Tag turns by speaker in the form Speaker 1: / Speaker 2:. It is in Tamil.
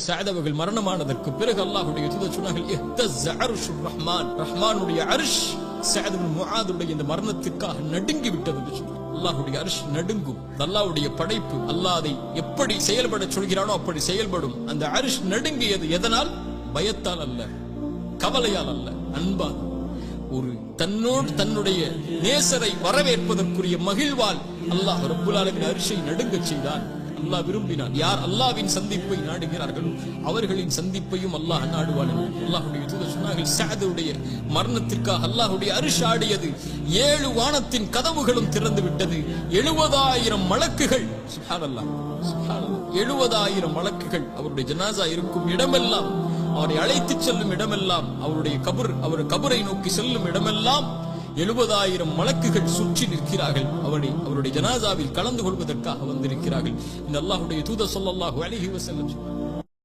Speaker 1: சஅத் அவர்கள் மரணமானதற்கு பிறகு அல்லாஹ்வுடைய தூதர் சொன்னார்கள் இஹ்தஸ்ஸ அர்ஷுர் ரஹ்மான், ரஹ்மானுடைய அர்ஷ் சஅத் இப்னு முஆதுடைய இந்த மரணத்திற்காக நடுங்கி விட்டது என்று சொன்னார். அல்லாஹ்வுடைய அர்ஷ் நடுங்கும். அல்லாஹ்வுடைய படைப்பு அல்லாஹ் அதை எப்படி செயல்பட சொல்கிறானோ அப்படி செயல்படும். அந்த அர்ஷ் நடுங்கியது எதனால்? பயத்தால் அல்ல, கவலையால் அல்ல, அன்பால். ஒரு தன்னோடு தன்னுடைய நேசரை வரவேற்பதற்குரிய மகிழ்வால் அல்லாஹ் ரப்புல் ஆலமீன் அர்ஷை நடுங்கச் செய்தான். அல்லாஹ் விரும்பினான். யார் அல்லாஹ்வின் சந்திப்பை நாடுகிறார்களோ அவர்களின் சந்திப்பையும் அல்லாஹ் நாடுவான். அல்லாஹ்வுடைய தூதர் சொன்னார்கள் சஅதுடைய மரணத்திற்காக அல்லாஹ்வுடைய அர்ஷ் ஆடியது. 7 வானத்தின் கதவுகளும் திறந்து விட்டது. 70,000 மலக்குகள், சுப்ஹானல்லாஹ் சுப்ஹானல்லாஹ், 70,000 மலக்குகள் அவருடைய ஜனாஸா இருக்கும் இடமெல்லாம், அவரை அழைத்துச் செல்லும் இடமெல்லாம், அவர் கபரை நோக்கி செல்லும் இடமெல்லாம் 70,000 மலக்குகள் சுற்றி நிற்கிறார்கள். அவருடைய ஜனாசாவில் கலந்து கொள்வதற்காக வந்திருக்கிறார்கள். இந்த அல்லாஹ்வுடைய தூதர் ஸல்லல்லாஹு அலைஹி வஸல்லம்